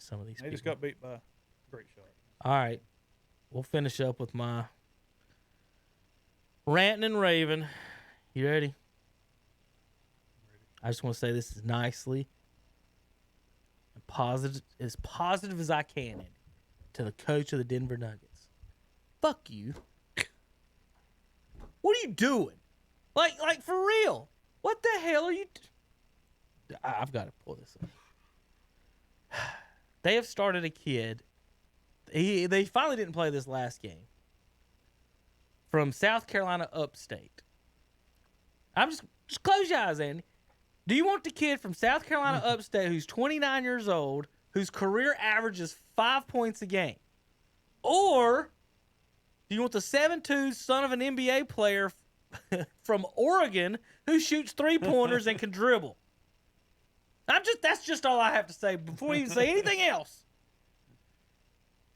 some of these They people. just got beat by a great shot. All right. We'll finish up with my ranting and raving. You ready? I just want to say this as nicely and positive as I can, Andy, to the coach of the Denver Nuggets. Fuck you. What are you doing? Like for real? What the hell are you? I've got to pull this up. They have started a kid. They finally didn't play this last game. From South Carolina upstate. I'm just close your eyes, Andy. Do you want the kid from South Carolina upstate who's 29 years old, whose career average is 5 points a game? Or do you want the 7'2" son of an NBA player from Oregon who shoots 3-pointers and can dribble? That's just all I have to say before we even say anything else.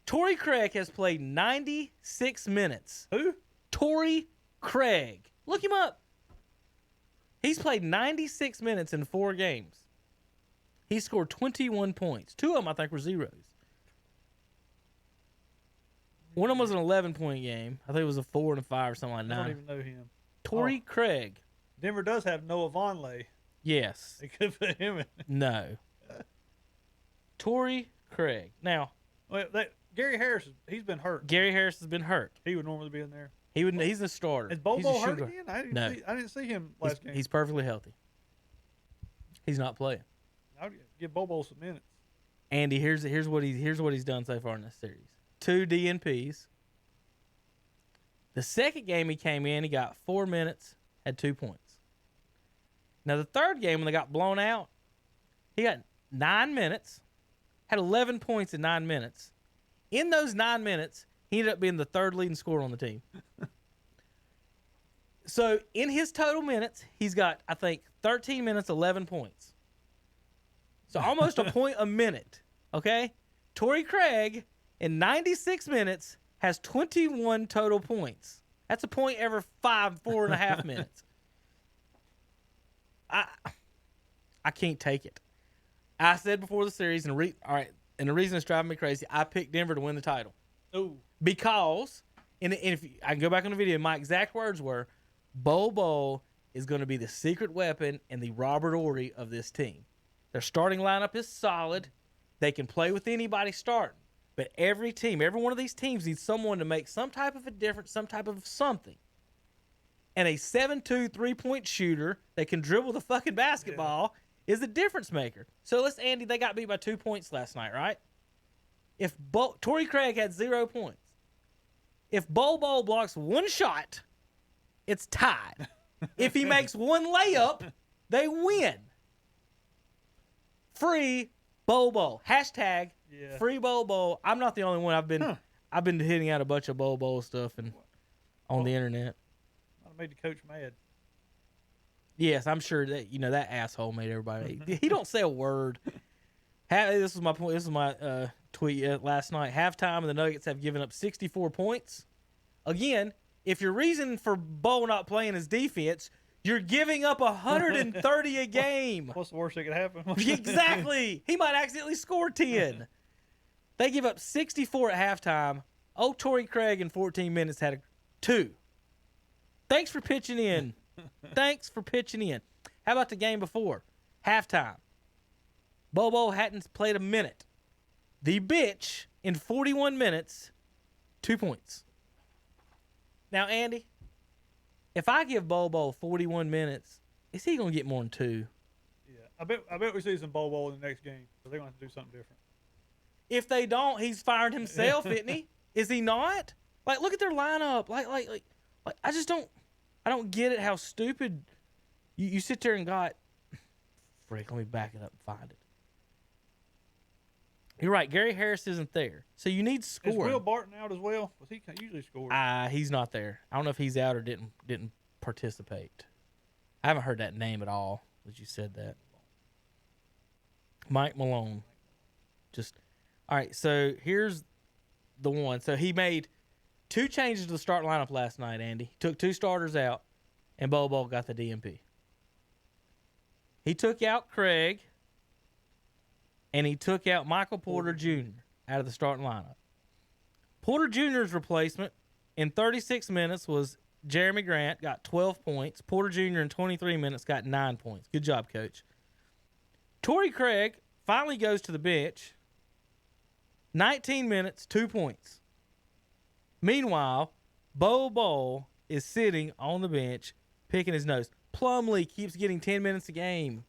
Torrey Craig has played 96 minutes. Who? Torrey Craig. Look him up. He's played 96 minutes in 4 games. He scored 21 points. 2 of them, I think, were zeros. One of them was an 11-point game. I think it was a 4 and a 5 or something like that. I don't even know him. Torrey Craig. Denver does have Noah Vonleh. Yes. They could put him in. No. Torrey Craig. Now, Gary Harris, he's been hurt. Gary Harris has been hurt. He would normally be in there. He's a starter. Is Bol He's Bol a hurt shooter. again? I didn't see him last game. He's perfectly healthy. He's not playing. I'd give Bol Bol some minutes. Andy, here's what he's done so far in this series. 2 DNPs. The second game he came in, he got 4 minutes, had 2 points. Now the third game when they got blown out, he got 9 minutes, had 11 points in 9 minutes. In those 9 minutes, he ended up being the third leading scorer on the team. So in his total minutes, he's got, I think, 13 minutes, 11 points. So almost a point a minute. Okay? Torrey Craig, in 96 minutes, has 21 total points. That's a point every 4.5 minutes. I can't take it. I said before the series, and the reason it's driving me crazy, I picked Denver to win the title. Ooh. Because, and if I can go back on the video, my exact words were, Bol Bol is going to be the secret weapon and the Robert Ory of this team. Their starting lineup is solid. They can play with anybody starting. But every one of these teams needs someone to make some type of a difference, some type of something. And a 7'2" 3-point shooter that can dribble the fucking basketball is a difference maker. So Andy, they got beat by 2 points last night, right? If Torrey Craig had 0 points, if Bol Bol blocks 1 shot, it's tied. If he makes 1 layup, they win. Free Bol Bol. Hashtag free Bol Bol. I'm not the only one. I've been hitting out a bunch of Bol Bol stuff on the internet. I made the coach mad. Yes, I'm sure that that asshole made everybody. He don't say a word. This was my point. This was my tweet last night. Halftime, and the Nuggets have given up 64 points. Again, if your reason for Bol not playing is defense, you're giving up 130 a game. What's the worst that could happen? Exactly. He might accidentally score 10. They give up 64 at halftime. Old Torrey Craig in 14 minutes had 2. Thanks for pitching in. How about the game before? Halftime. Bol Bol hadn't played a minute. The bitch, in 41 minutes, 2 points. Now, Andy, if I give Bol Bol 41 minutes, is he going to get more than 2? Yeah, I bet we see some Bol Bol in the next game. So they're going to have to do something different. If they don't, he's firing himself, isn't he? Is he not? Like, look at their lineup. Like, I just don't. I don't get it. How stupid you sit there and got. Frick, let me back it up and find it. You're right. Gary Harris isn't there, so you need scoring. Is Will Barton out as well? Was he usually scored? He's not there. I don't know if he's out or didn't participate. I haven't heard that name at all. As you said that, Mike Malone. Just all right. So here's the one. So he made 2 changes to the start lineup last night. Andy took 2 starters out, and Bol Bol got the DNP. He took out Craig and he took out Michael Porter Jr. out of the starting lineup. Porter Jr.'s replacement in 36 minutes was Jeremy Grant, got 12 points. Porter Jr. in 23 minutes got 9 points. Good job, Coach. Torrey Craig finally goes to the bench. 19 minutes, 2 points. Meanwhile, Bol Bol is sitting on the bench, picking his nose. Plumlee keeps getting 10 minutes a game.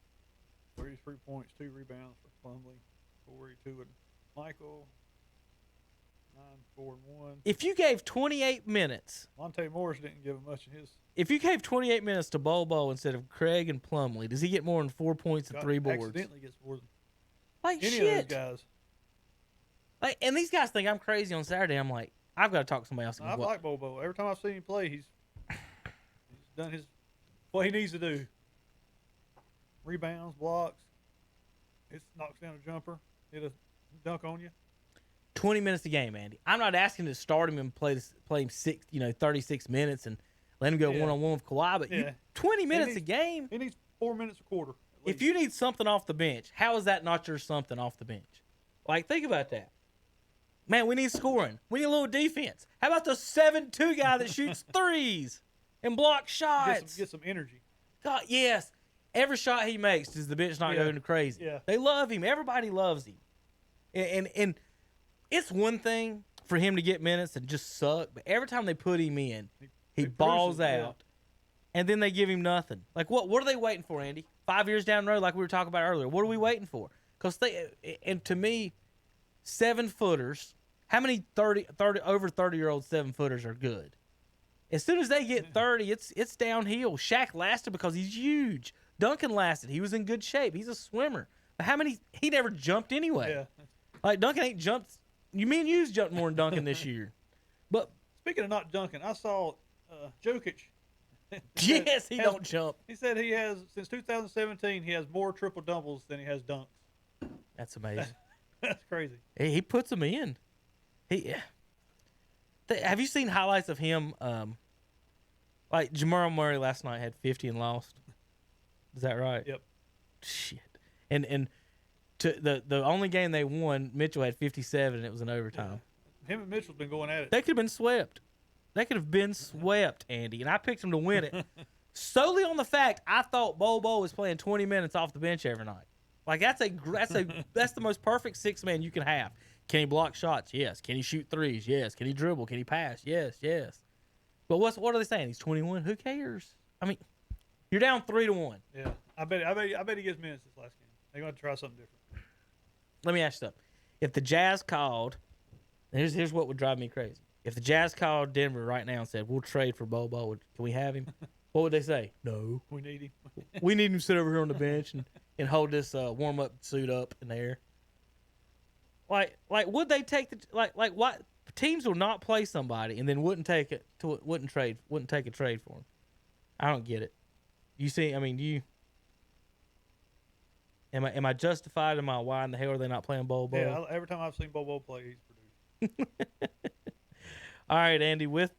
33 points, 2 rebounds for Plumlee, 42 and Michael, 9, 4, and 1. If you gave 28 minutes, Monte Morris didn't give him much of his. if you gave 28 minutes to Bol Bol instead of Craig and Plumlee, does he get more than 4 points and 3 boards? Accidentally gets more than Like any shit. of those guys. Like, and these guys think I'm crazy on Saturday. I'm like, I've got to talk to somebody else. I like Bol Bol. Every time I've seen him play, he's done what he needs to do. Rebounds, blocks. It knocks down a jumper. Hit a dunk on you. 20 minutes a game, Andy. I'm not asking to start him and play him 36 minutes and let him go one-on-one with Kawhi, but 20 minutes a game. He needs 4 minutes a quarter. If you need something off the bench, how is that not your something off the bench? Like, think about that. Man, we need scoring. We need a little defense. How about the 7'2" guy that shoots threes and blocks shots? Get some energy. God, yes. Every shot he makes, does the bench not go into crazy? Yeah. They love him. Everybody loves him. And it's one thing for him to get minutes and just suck, but every time they put him in, he balls out, and then they give him nothing. Like, what are they waiting for, Andy? 5 years down the road, like we were talking about earlier, what are we waiting for? Because and to me, 7-footers, how many over 30-year-old 7-footers are good? As soon as they get 30, it's downhill. Shaq lasted because he's huge. Duncan lasted. He was in good shape. He's a swimmer. But how many? He never jumped anyway. Yeah. Like, Duncan ain't jumped. Me and you's jumped more than Duncan this year. But speaking of not dunking, I saw Jokic. Yes, he don't jump. He said he has, since 2017, he has more triple doubles than he has dunks. That's amazing. That's crazy. He puts them in. Have you seen highlights of him? Like Jamal Murray last night had 50 and lost. Is that right? Yep. Shit. And to the only game they won, Mitchell had 57, and it was in overtime. Yeah. Him and Mitchell's been going at it. They could have been swept. They could have been swept, Andy, and I picked them to win it solely on the fact I thought Bol Bol was playing 20 minutes off the bench every night. Like, that's the most perfect 6-man you can have. Can he block shots? Yes. Can he shoot threes? Yes. Can he dribble? Can he pass? Yes. But what are they saying? He's 21. Who cares? I mean, you're down 3-1. Yeah, I bet he gets minutes this last game. They're going to try something different. Let me ask you something. If the Jazz called, here's what would drive me crazy. If the Jazz called Denver right now and said, we'll trade for Bol Bol, can we have him? What would they say? No. We need him. We need him to sit over here on the bench and hold this warm-up suit up in the air. Like would they take what teams will not play somebody and then wouldn't take a trade for him? I don't get it. You see, I mean, do you? Am I justified? Why in the hell are they not playing Bol Bol? Yeah, every time I've seen Bol Bol play, he's produced. All right, Andy. With